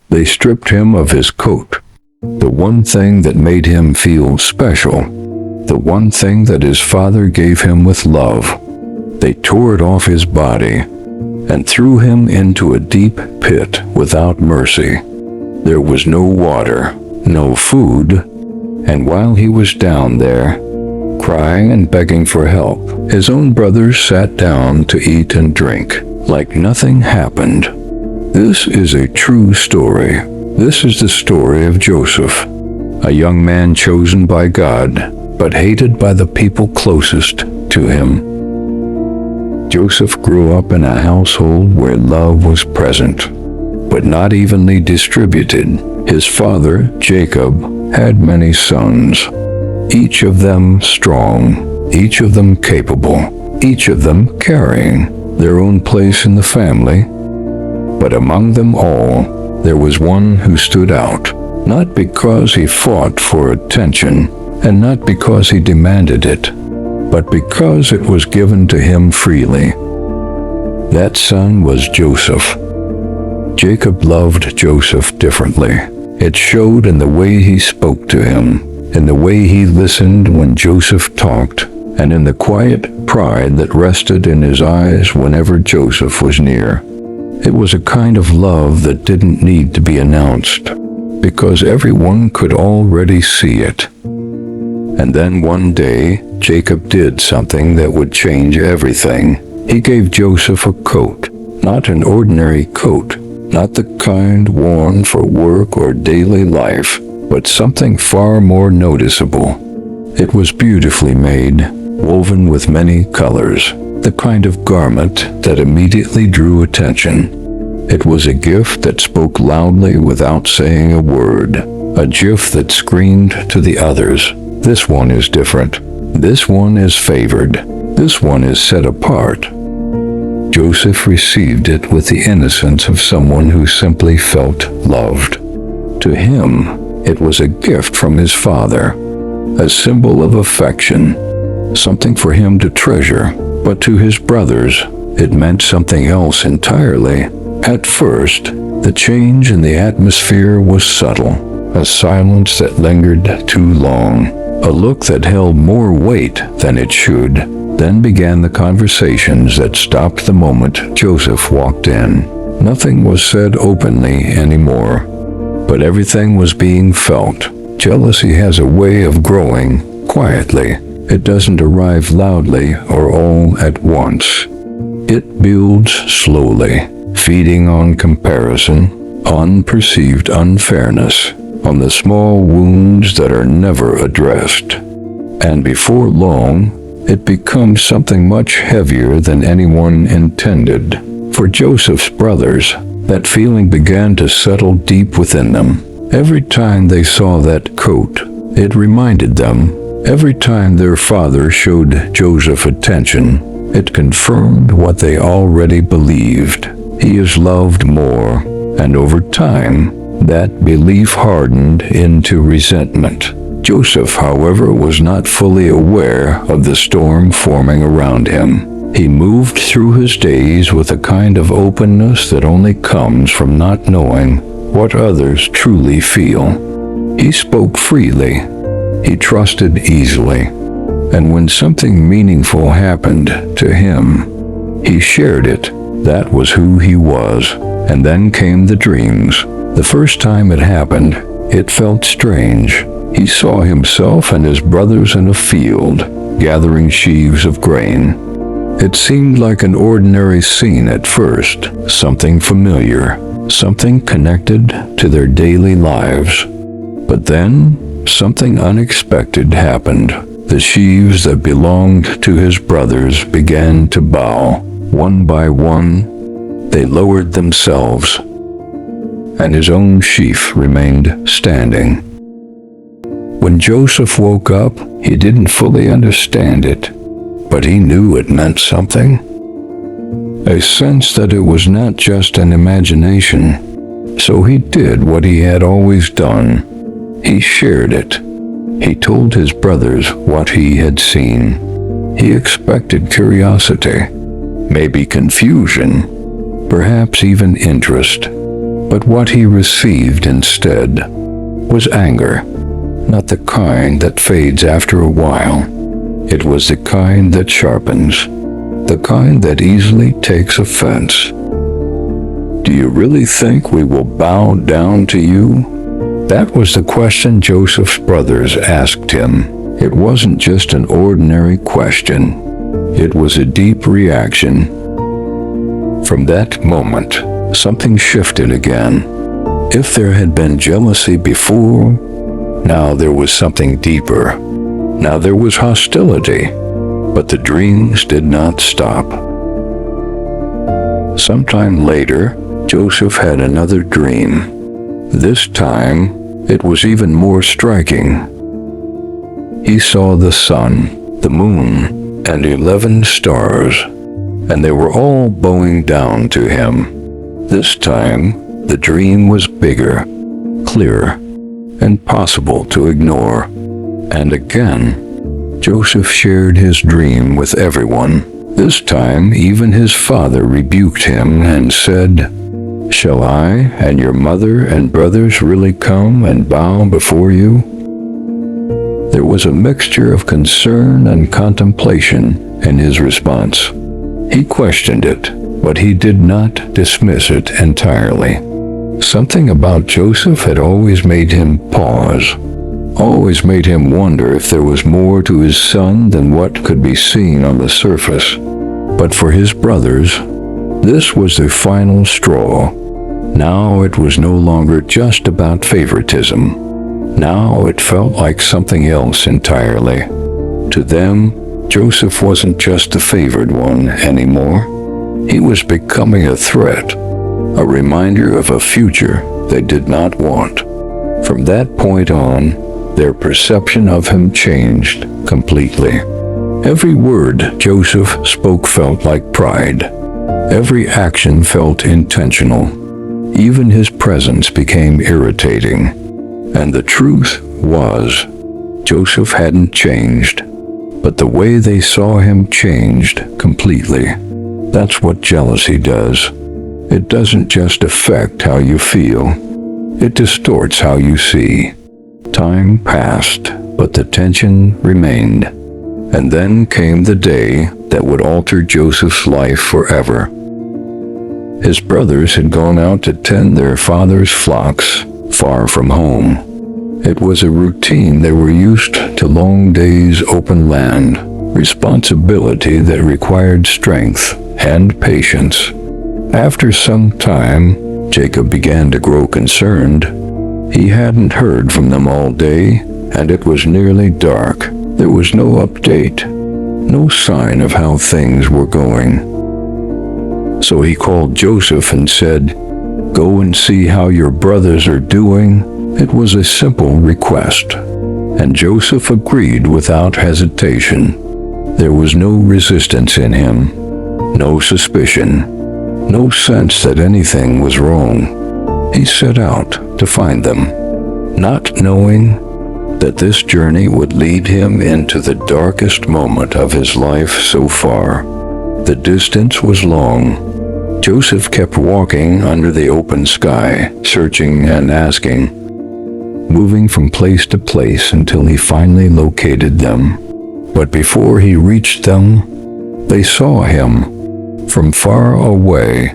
They stripped him of his coat, the one thing that made him feel special, the one thing that his father gave him with love. They tore it off his body and threw him into a deep pit without mercy. There was no water, no food, and while he was down there, crying and begging for help, his own brothers sat down to eat and drink like nothing happened. This is a true story. This is the story of Joseph, a young man chosen by God, but hated by the people closest to him. Joseph grew up in a household where love was present, but not evenly distributed. His father, Jacob, had many sons, each of them strong, each of them capable, each of them carrying their own place in the family. But among them all, there was one who stood out, not because he fought for attention, and not because he demanded it, but because it was given to him freely. That son was Joseph. Jacob loved Joseph differently. It showed in the way he spoke to him, in the way he listened when Joseph talked, and in the quiet pride that rested in his eyes whenever Joseph was near. It was a kind of love that didn't need to be announced, because everyone could already see it. And then one day, Jacob did something that would change everything. He gave Joseph a coat, not an ordinary coat, not the kind worn for work or daily life, but something far more noticeable. It was beautifully made, woven with many colors, the kind of garment that immediately drew attention. It was a gift that spoke loudly without saying a word, a gift that screamed to the others, "This one is different. This one is favored. This one is set apart." Joseph received it with the innocence of someone who simply felt loved. To him, it was a gift from his father, a symbol of affection, something for him to treasure. But to his brothers, it meant something else entirely. At first, the change in the atmosphere was subtle, a silence that lingered too long, a look that held more weight than it should. Then began the conversations that stopped the moment Joseph walked in. Nothing was said openly anymore, but everything was being felt. Jealousy has a way of growing quietly. It doesn't arrive loudly or all at once. It builds slowly, feeding on comparison, on perceived unfairness, on the small wounds that are never addressed. And before long, it becomes something much heavier than anyone intended. For Joseph's brothers, that feeling began to settle deep within them. Every time they saw that coat, it reminded them. Every time their father showed Joseph attention, it confirmed what they already believed. He is loved more, and over time, that belief hardened into resentment. Joseph, however, was not fully aware of the storm forming around him. He moved through his days with a kind of openness that only comes from not knowing what others truly feel. He spoke freely. He trusted easily. And when something meaningful happened to him, he shared it. That was who he was. And then came the dreams. The first time it happened, it felt strange. He saw himself and his brothers in a field, gathering sheaves of grain. It seemed like an ordinary scene at first, something familiar, something connected to their daily lives. But then, something unexpected happened. The sheaves that belonged to his brothers began to bow. One by one, they lowered themselves, and his own sheaf remained standing. When Joseph woke up, he didn't fully understand it, but he knew it meant something. A sense that it was not just an imagination. So he did what he had always done. He shared it. He told his brothers what he had seen. He expected curiosity, maybe confusion, perhaps even interest. But what he received instead was anger, not the kind that fades after a while. It was the kind that sharpens, the kind that easily takes offense. Do you really think we will bow down to you? That was the question Joseph's brothers asked him. It wasn't just an ordinary question. It was a deep reaction. From that moment, something shifted again. If there had been jealousy before, now there was something deeper. Now there was hostility, but the dreams did not stop. Sometime later, Joseph had another dream. This time, it was even more striking. He saw the sun, the moon, and 11 stars, and they were all bowing down to him. This time, the dream was bigger, clearer, and possible to ignore. And again, Joseph shared his dream with everyone. This time, even his father rebuked him and said, "Shall I and your mother and brothers really come and bow before you?" There was a mixture of concern and contemplation in his response. He questioned it, but he did not dismiss it entirely. Something about Joseph had always made him pause, always made him wonder if there was more to his son than what could be seen on the surface. But for his brothers, this was the final straw. Now it was no longer just about favoritism. Now it felt like something else entirely. To them, Joseph wasn't just the favored one anymore. He was becoming a threat, a reminder of a future they did not want. From that point on, their perception of him changed completely. Every word Joseph spoke felt like pride. Every action felt intentional. Even his presence became irritating. And the truth was, Joseph hadn't changed, but the way they saw him changed completely. That's what jealousy does. It doesn't just affect how you feel. It distorts how you see. Time passed, but the tension remained. And then came the day that would alter Joseph's life forever. His brothers had gone out to tend their father's flocks far from home. It was a routine they were used to: long days, open land, responsibility that required strength and patience. After some time, Jacob began to grow concerned. He hadn't heard from them all day, and it was nearly dark. There was no update, no sign of how things were going. So he called Joseph and said, "Go and see how your brothers are doing." It was a simple request, and Joseph agreed without hesitation. There was no resistance in him, no suspicion, no sense that anything was wrong. He set out to find them, not knowing that this journey would lead him into the darkest moment of his life so far. The distance was long. Joseph kept walking under the open sky, searching and asking, moving from place to place until he finally located them. But before he reached them, they saw him from far away,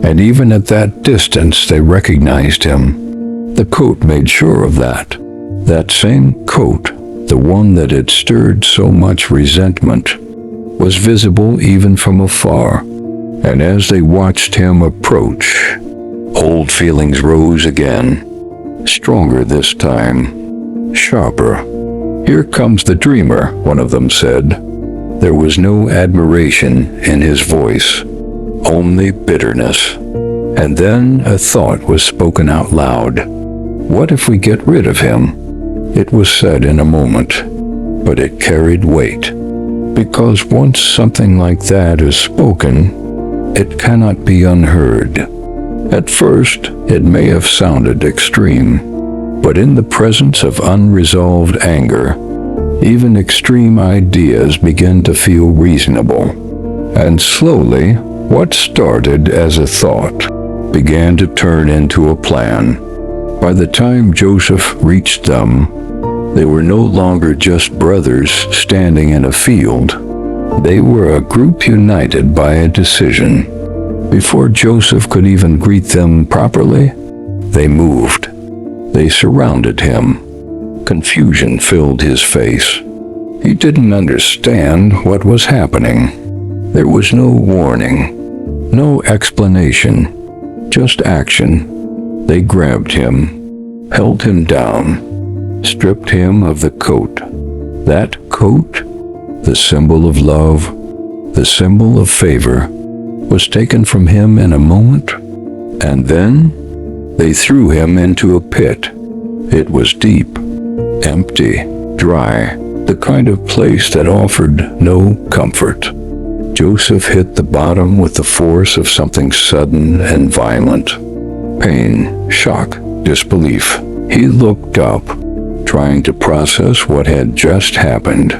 and even at that distance they recognized him. The coat made sure of that. That same coat, the one that had stirred so much resentment, was visible even from afar. And as they watched him approach, old feelings rose again, stronger this time, sharper. "Here comes the dreamer," one of them said. There was no admiration in his voice, only bitterness. And then a thought was spoken out loud. "What if we get rid of him?" It was said in a moment, but it carried weight. Because once something like that is spoken, it cannot be unheard. At first, it may have sounded extreme, but in the presence of unresolved anger, even extreme ideas begin to feel reasonable. And slowly, what started as a thought began to turn into a plan. By the time Joseph reached them, they were no longer just brothers standing in a field. They were a group united by a decision. Before Joseph could even greet them properly, they moved. They surrounded him. Confusion filled his face. He didn't understand what was happening. There was no warning, no explanation, just action. They grabbed him, held him down, stripped him of the coat. That coat, the symbol of love, the symbol of favor, was taken from him in a moment, and then they threw him into a pit. It was deep, empty, dry, the kind of place that offered no comfort. Joseph hit the bottom with the force of something sudden and violent. Pain, shock, disbelief. He looked up, trying to process what had just happened.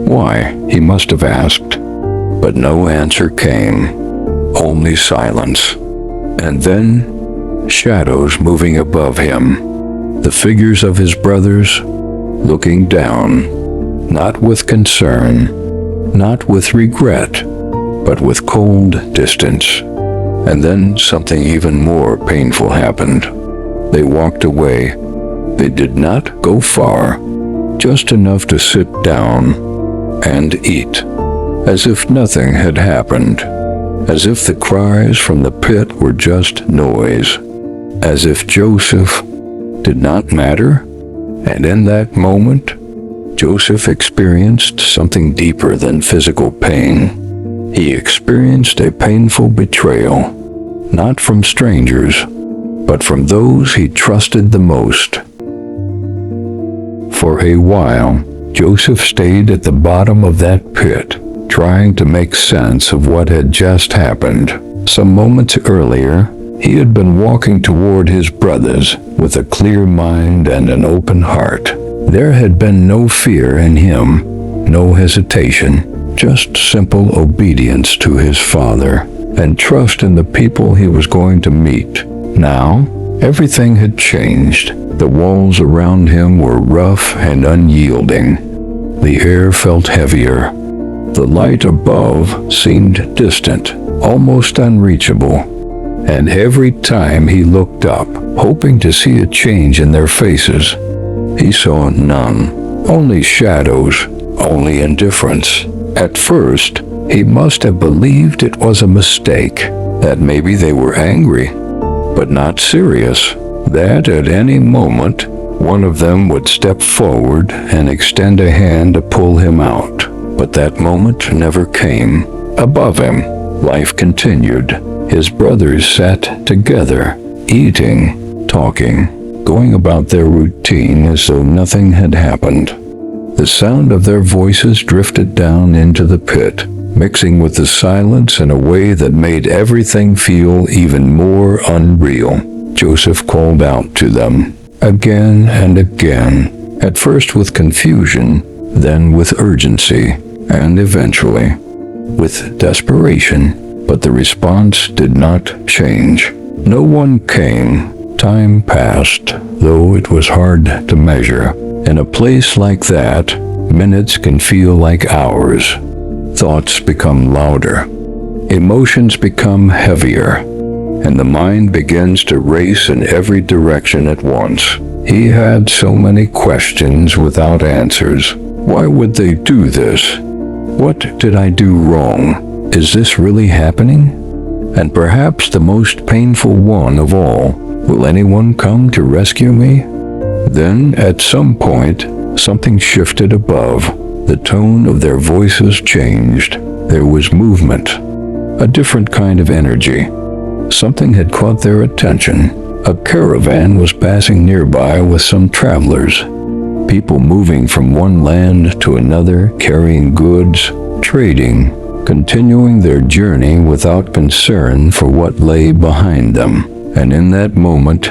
Why, he must have asked. But no answer came, only silence. And then, shadows moving above him. The figures of his brothers, looking down. Not with concern, not with regret, but with cold distance. And then something even more painful happened. They walked away. They did not go far, just enough to sit down and eat, as if nothing had happened, as if the cries from the pit were just noise, as if Joseph did not matter. And in that moment, Joseph experienced something deeper than physical pain. He experienced a painful betrayal, not from strangers, but from those he trusted the most. For a while, Joseph stayed at the bottom of that pit, trying to make sense of what had just happened. Some moments earlier, he had been walking toward his brothers with a clear mind and an open heart. There had been no fear in him, no hesitation, just simple obedience to his father and trust in the people he was going to meet. Now, everything had changed. The walls around him were rough and unyielding. The air felt heavier. The light above seemed distant, almost unreachable. And every time he looked up, hoping to see a change in their faces, he saw none, only shadows, only indifference. At first, he must have believed it was a mistake, that maybe they were angry, but not serious, that at any moment, one of them would step forward and extend a hand to pull him out. But that moment never came. Above him, life continued. His brothers sat together, eating, talking, going about their routine as though nothing had happened. The sound of their voices drifted down into the pit, mixing with the silence in a way that made everything feel even more unreal. Joseph called out to them, again and again, at first with confusion, then with urgency, and eventually with desperation. But the response did not change. No one came. Time passed, though it was hard to measure. In a place like that, minutes can feel like hours. Thoughts become louder. Emotions become heavier. And the mind begins to race in every direction at once. He had so many questions without answers. Why would they do this? What did I do wrong? Is this really happening? And perhaps the most painful one of all, will anyone come to rescue me? Then, at some point, something shifted above. The tone of their voices changed. There was movement, a different kind of energy. Something had caught their attention. A caravan was passing nearby with some travelers. People moving from one land to another, carrying goods, trading, continuing their journey without concern for what lay behind them. And in that moment,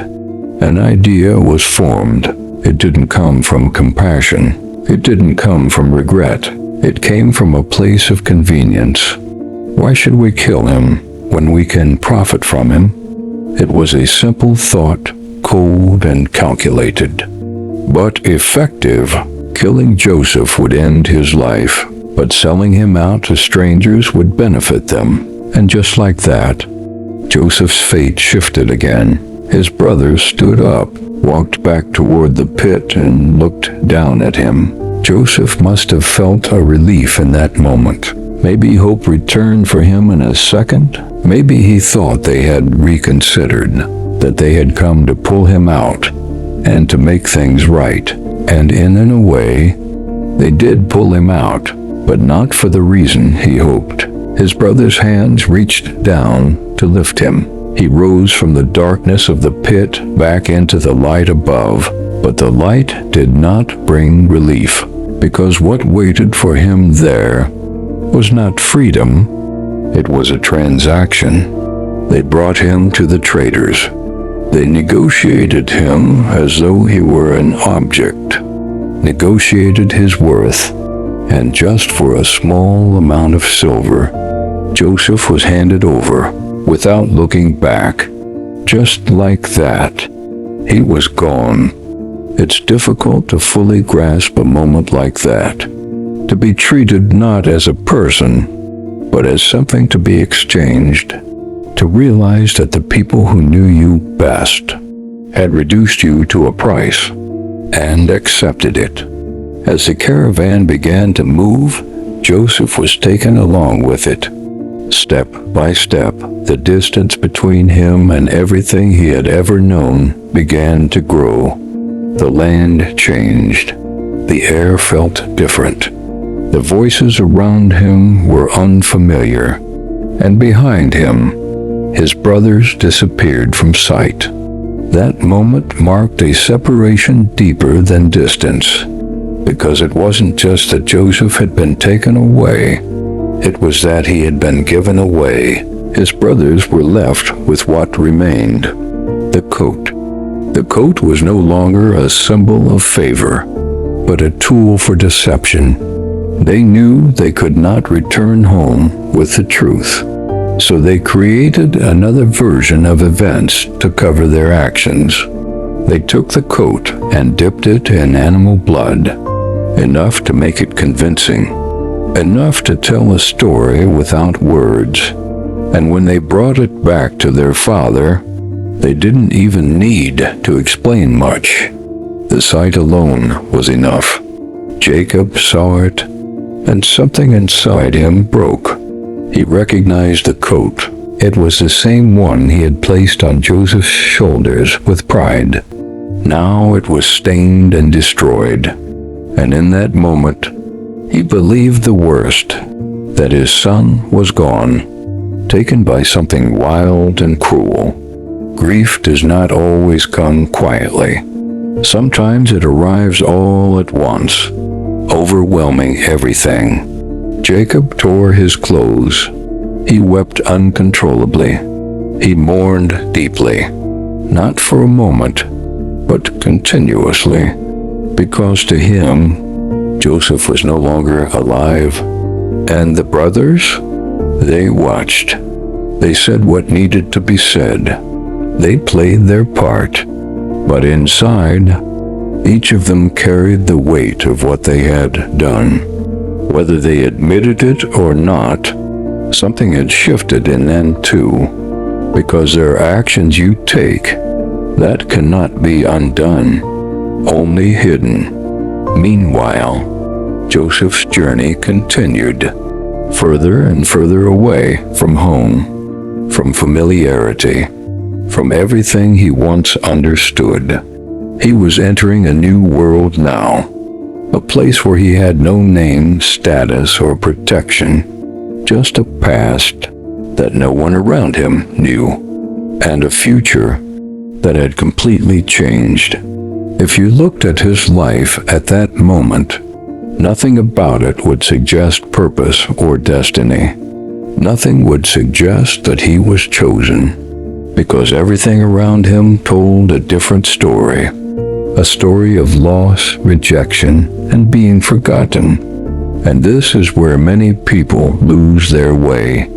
an idea was formed. It didn't come from compassion. It didn't come from regret. It came from a place of convenience. Why should we kill him when we can profit from him? It was a simple thought, cold and calculated, but effective. Killing Joseph would end his life, but selling him out to strangers would benefit them. And just like that, Joseph's fate shifted again. His brothers stood up, walked back toward the pit, and looked down at him. Joseph must have felt a relief in that moment. Maybe hope returned for him in a second. Maybe he thought they had reconsidered, that they had come to pull him out and to make things right. And in a way, they did pull him out, but not for the reason he hoped. His brother's hands reached down to lift him. He rose from the darkness of the pit back into the light above, but the light did not bring relief, because what waited for him there was not freedom, it was a transaction. They brought him to the traders. They negotiated him as though he were an object, negotiated his worth, and just for a small amount of silver, Joseph was handed over without looking back. Just like that, he was gone. It's difficult to fully grasp a moment like that, to be treated not as a person, but as something to be exchanged, to realize that the people who knew you best had reduced you to a price and accepted it. As the caravan began to move, Joseph was taken along with it. Step by step, the distance between him and everything he had ever known began to grow. The land changed. The air felt different. The voices around him were unfamiliar, and behind him, his brothers disappeared from sight. That moment marked a separation deeper than distance, because it wasn't just that Joseph had been taken away, it was that he had been given away. His brothers were left with what remained, the coat. The coat was no longer a symbol of favor, but a tool for deception. They knew they could not return home with the truth, so they created another version of events to cover their actions. They took the coat and dipped it in animal blood, enough to make it convincing, enough to tell a story without words. And when they brought it back to their father, they didn't even need to explain much. The sight alone was enough. Jacob saw it, and something inside him broke. He recognized the coat. It was the same one he had placed on Joseph's shoulders with pride. Now it was stained and destroyed, and in that moment, he believed the worst, that his son was gone, taken by something wild and cruel. Grief does not always come quietly. Sometimes it arrives all at once, overwhelming everything. Jacob tore his clothes. He wept uncontrollably. He mourned deeply, not for a moment, but continuously, because to him, Joseph was no longer alive. And the brothers, they watched. They said what needed to be said. They played their part, but inside, each of them carried the weight of what they had done. Whether they admitted it or not, something had shifted in them too, because there are actions you take that cannot be undone, only hidden. Meanwhile, Joseph's journey continued, further and further away from home, from familiarity, from everything he once understood. He was entering a new world now, a place where he had no name, status, or protection, just a past that no one around him knew, and a future that had completely changed. If you looked at his life at that moment, nothing about it would suggest purpose or destiny. Nothing would suggest that he was chosen, because everything around him told a different story, a story of loss, rejection, and being forgotten. And this is where many people lose their way.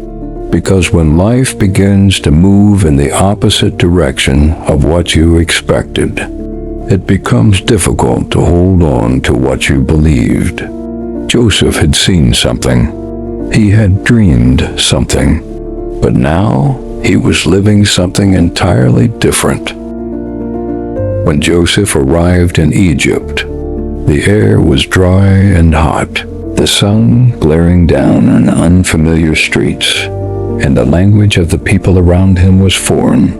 Because when life begins to move in the opposite direction of what you expected, it becomes difficult to hold on to what you believed. Joseph had seen something. He had dreamed something. But now he was living something entirely different. When Joseph arrived in Egypt, the air was dry and hot, the sun glaring down on unfamiliar streets, and the language of the people around him was foreign.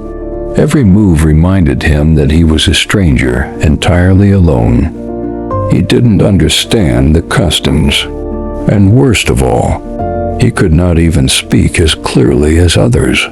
Every move reminded him that he was a stranger, entirely alone. He didn't understand the customs, and worst of all, he could not even speak as clearly as others.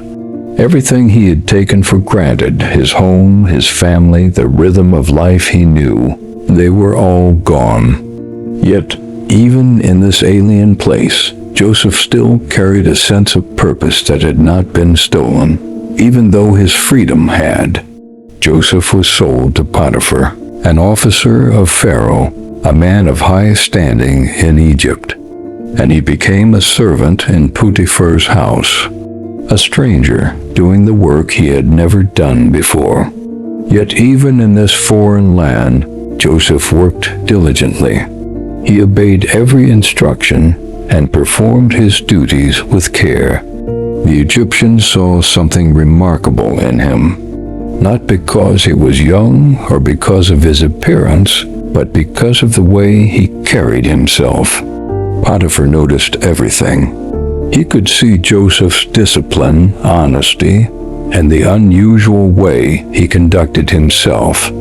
Everything he had taken for granted, his home, his family, the rhythm of life he knew, they were all gone. Yet, even in this alien place, Joseph still carried a sense of purpose that had not been stolen, even though his freedom had. Joseph was sold to Potiphar, an officer of Pharaoh, a man of high standing in Egypt, and he became a servant in Potiphar's house, a stranger doing the work he had never done before. Yet even in this foreign land, Joseph worked diligently. He obeyed every instruction and performed his duties with care. The Egyptians saw something remarkable in him, not because he was young or because of his appearance, but because of the way he carried himself. Potiphar noticed everything. He could see Joseph's discipline, honesty, and the unusual way he conducted himself.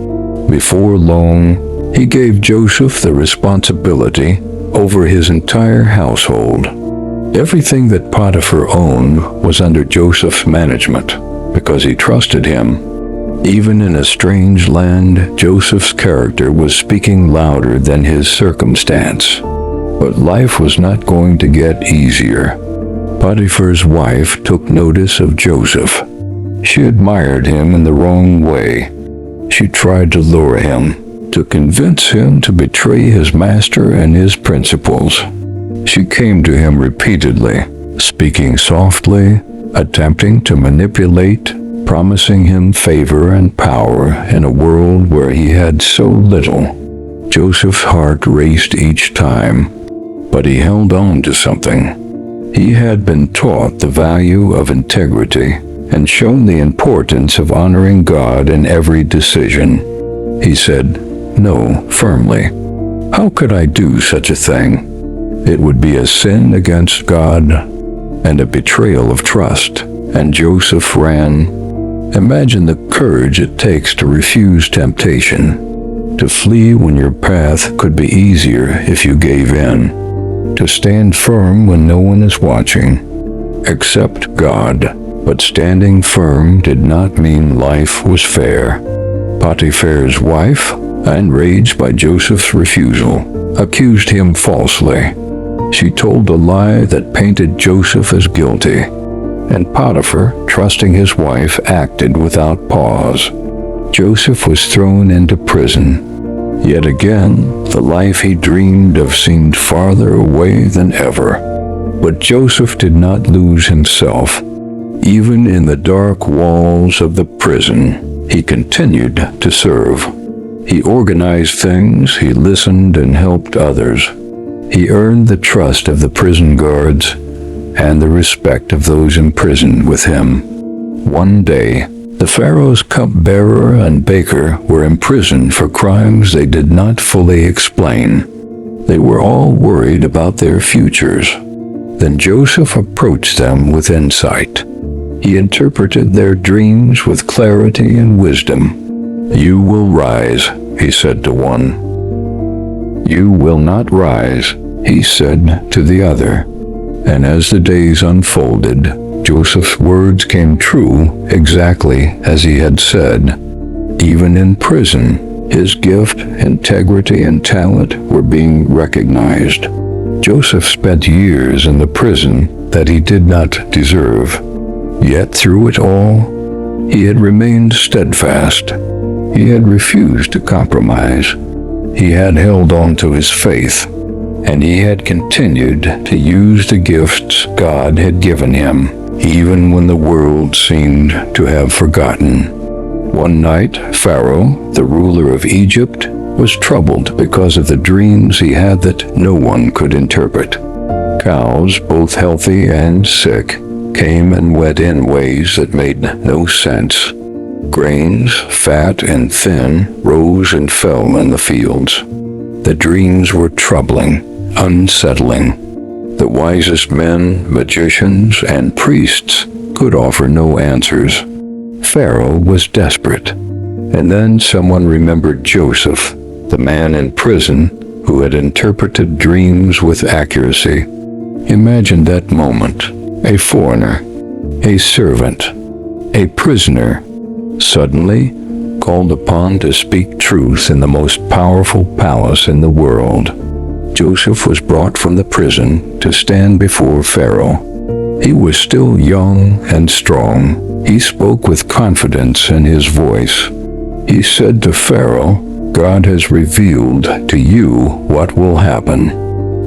Before long, he gave Joseph the responsibility over his entire household. Everything that Potiphar owned was under Joseph's management because he trusted him. Even in a strange land, Joseph's character was speaking louder than his circumstance. But life was not going to get easier. Potiphar's wife took notice of Joseph. She admired him in the wrong way. She tried to lure him, to convince him to betray his master and his principles. She came to him repeatedly, speaking softly, attempting to manipulate, promising him favor and power in a world where he had so little. Joseph's heart raced each time, but he held on to something. He had been taught the value of integrity and shown the importance of honoring God in every decision. He said no firmly. How could I do such a thing? It would be a sin against God and a betrayal of trust. And Joseph ran. Imagine the courage it takes to refuse temptation, to flee when your path could be easier if you gave in, to stand firm when no one is watching, except God. But standing firm did not mean life was fair. Potiphar's wife, enraged by Joseph's refusal, accused him falsely. She told a lie that painted Joseph as guilty, and Potiphar, trusting his wife, acted without pause. Joseph was thrown into prison. Yet again, the life he dreamed of seemed farther away than ever. But Joseph did not lose himself. Even in the dark walls of the prison, he continued to serve. He organized things, he listened and helped others. He earned the trust of the prison guards and the respect of those imprisoned with him. One day, the Pharaoh's cupbearer and baker were imprisoned for crimes they did not fully explain. They were all worried about their futures. Then Joseph approached them with insight. He interpreted their dreams with clarity and wisdom. "You will rise," he said to one. "You will not rise," he said to the other. And as the days unfolded, Joseph's words came true exactly as he had said. Even in prison, his gift, integrity, and talent were being recognized. Joseph spent years in the prison that he did not deserve. Yet through it all, he had remained steadfast. He had refused to compromise. He had held on to his faith, and he had continued to use the gifts God had given him. even when the world seemed to have forgotten. One night, Pharaoh, the ruler of Egypt, was troubled because of the dreams he had that no one could interpret. Cows, both healthy and sick, came and went in ways that made no sense. Grains, fat and thin, rose and fell in the fields. The dreams were troubling, unsettling. The wisest men, magicians, and priests could offer no answers. Pharaoh was desperate. And then someone remembered Joseph, the man in prison who had interpreted dreams with accuracy. Imagine that moment. A foreigner, a servant, a prisoner, suddenly called upon to speak truth in the most powerful palace in the world. Joseph was brought from the prison to stand before Pharaoh. He was still young and strong. He spoke with confidence in his voice. He said to Pharaoh, "God has revealed to you what will happen.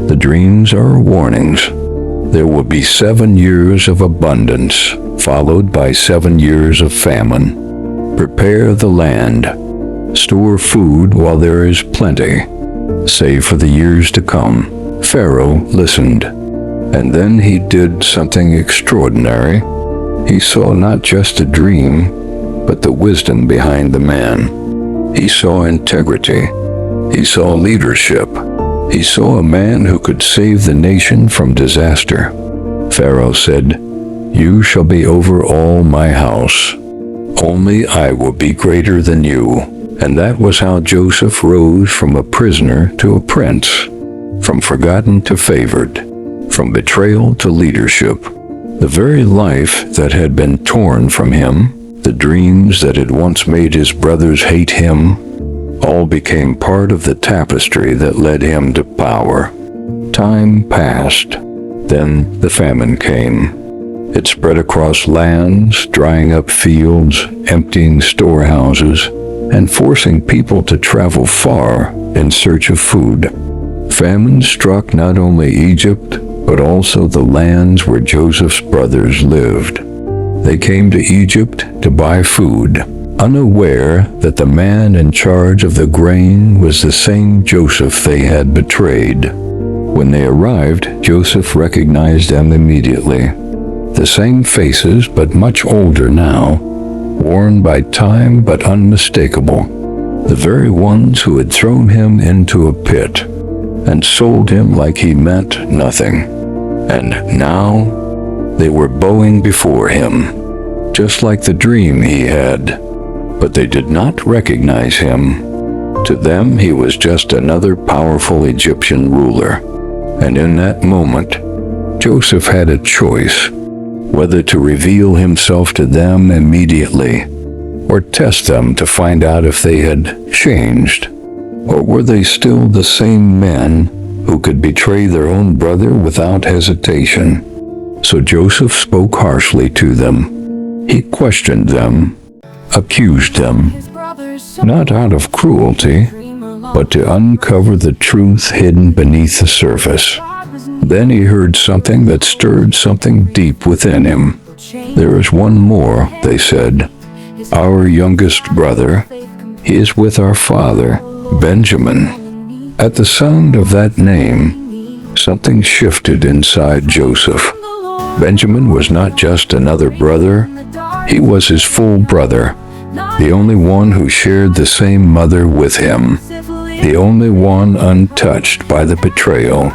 The dreams are warnings. There will be 7 years of abundance, followed by 7 years of famine. Prepare the land. Store food while there is plenty. Save for the years to come." Pharaoh listened, and then he did something extraordinary. He saw not just a dream, but the wisdom behind the man. He saw integrity. He saw leadership. He saw a man who could save the nation from disaster. Pharaoh said, "You shall be over all my house. Only I will be greater than you." And that was how Joseph rose from a prisoner to a prince, from forgotten to favored, from betrayal to leadership. The very life that had been torn from him, the dreams that had once made his brothers hate him, all became part of the tapestry that led him to power. Time passed. Then the famine came. It spread across lands, drying up fields, emptying storehouses, and forcing people to travel far in search of food. Famine struck not only Egypt, but also the lands where Joseph's brothers lived. They came to Egypt to buy food, unaware that the man in charge of the grain was the same Joseph they had betrayed. When they arrived, Joseph recognized them immediately. The same faces, but much older now, worn by time but unmistakable. The very ones who had thrown him into a pit and sold him like he meant nothing. And now they were bowing before him, just like the dream he had. But they did not recognize him. To them, he was just another powerful Egyptian ruler. And in that moment, Joseph had a choice, whether to reveal himself to them immediately, or test them to find out if they had changed, or were they still the same men who could betray their own brother without hesitation. So Joseph spoke harshly to them. He questioned them, accused them, not out of cruelty, but to uncover the truth hidden beneath the surface. Then he heard something that stirred something deep within him. "There is one more," they said. "Our youngest brother. He is with our father, Benjamin." At the sound of that name, something shifted inside Joseph. Benjamin was not just another brother. He was his full brother, the only one who shared the same mother with him, the only one untouched by the betrayal.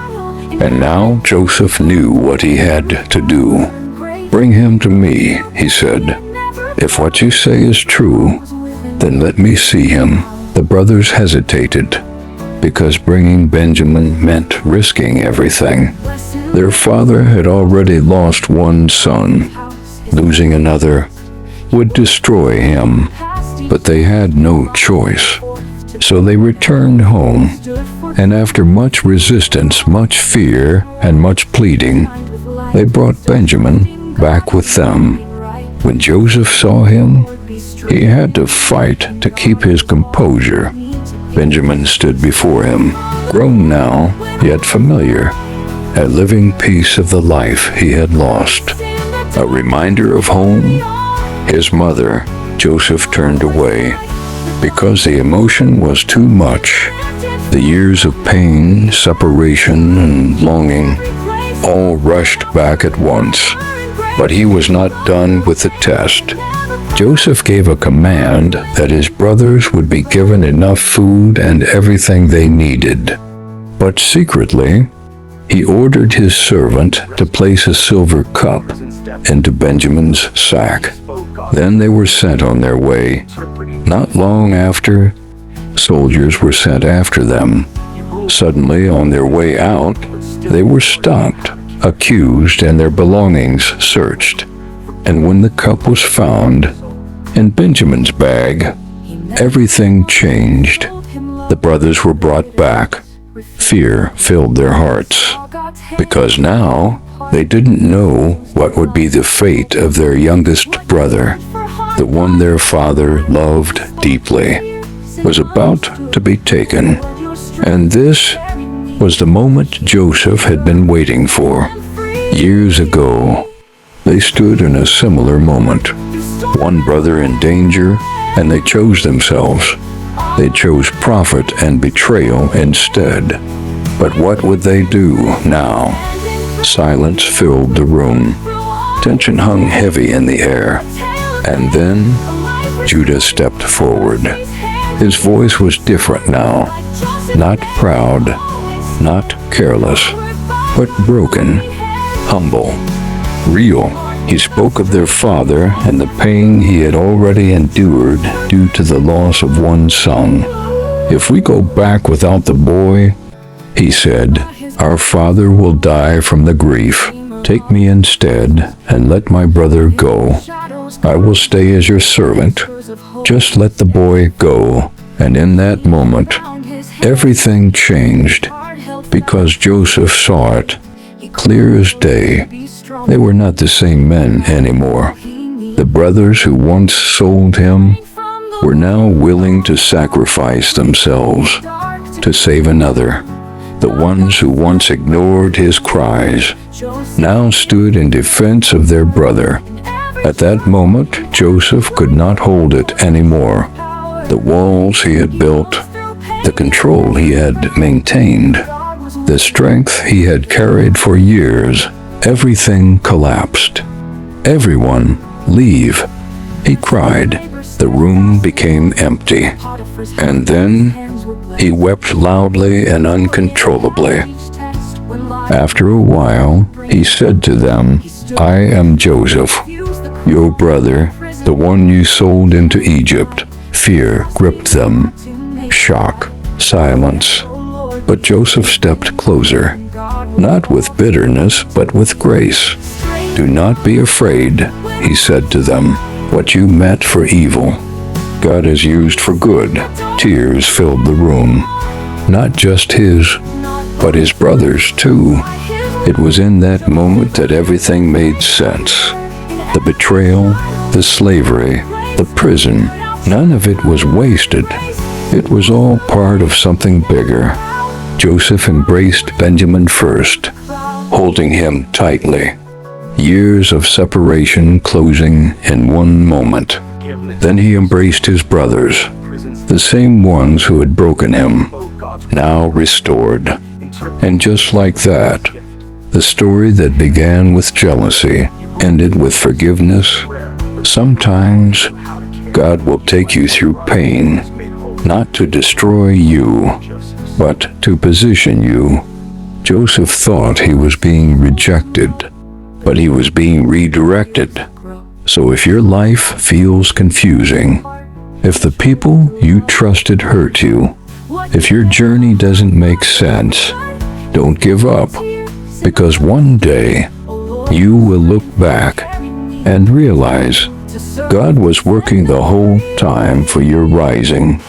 And now Joseph knew what he had to do. "Bring him to me," he said. "If what you say is true, then let me see him." The brothers hesitated, because bringing Benjamin meant risking everything. Their father had already lost one son. Losing another would destroy him, but they had no choice. So they returned home, and after much resistance, much fear, and much pleading, they brought Benjamin back with them. When Joseph saw him, he had to fight to keep his composure. Benjamin stood before him, grown now, yet familiar, a living piece of the life he had lost. A reminder of home? His mother, Joseph, turned away because the emotion was too much. The years of pain, separation, and longing all rushed back at once. But he was not done with the test. Joseph gave a command that his brothers would be given enough food and everything they needed. But secretly, he ordered his servant to place a silver cup into Benjamin's sack. Then they were sent on their way. Not long after, soldiers were sent after them. Suddenly, on their way out, they were stopped, accused, and their belongings searched. And when the cup was found in Benjamin's bag, everything changed. The brothers were brought back. Fear filled their hearts, because now they didn't know what would be the fate of their youngest brother. The one their father loved deeply was about to be taken. And this was the moment Joseph had been waiting for. Years ago, they stood in a similar moment. One brother in danger, and they chose themselves. They chose profit and betrayal instead. But what would they do now? Silence filled the room. Tension hung heavy in the air. And then Judah stepped forward. His voice was different now. Not proud, not careless, but broken, humble, real. He spoke of their father and the pain he had already endured due to the loss of one son. If we go back without the boy, he said, our father will die from the grief. Take me instead and let my brother go. I will stay as your servant. Just let the boy go. And in that moment, everything changed because Joseph saw it clear as day. They were not the same men anymore. The brothers who once sold him were now willing to sacrifice themselves to save another. The ones who once ignored his cries now stood in defense of their brother. At that moment, Joseph could not hold it anymore. The walls he had built, the control he had maintained, the strength he had carried for years, everything collapsed. Everyone, leave, he cried. The room became empty. And then he wept loudly and uncontrollably. After a while, he said to them, I am Joseph, your brother, the one you sold into Egypt. Fear gripped them. Shock, silence. But Joseph stepped closer, not with bitterness, but with grace. Do not be afraid, he said to them. What you meant for evil, God has used for good. Tears filled the room. Not just his, but his brothers too. It was in that moment that everything made sense. The betrayal, the slavery, the prison, none of it was wasted. It was all part of something bigger. Joseph embraced Benjamin first, holding him tightly. Years of separation closing in one moment. Then he embraced his brothers, the same ones who had broken him, now restored. And just like that, the story that began with jealousy ended with forgiveness. Sometimes God will take you through pain, not to destroy you, but to position you. Joseph thought he was being rejected, but he was being redirected. So if your life feels confusing, if the people you trusted hurt you, if your journey doesn't make sense, don't give up, because one day you will look back and realize God was working the whole time for your rising.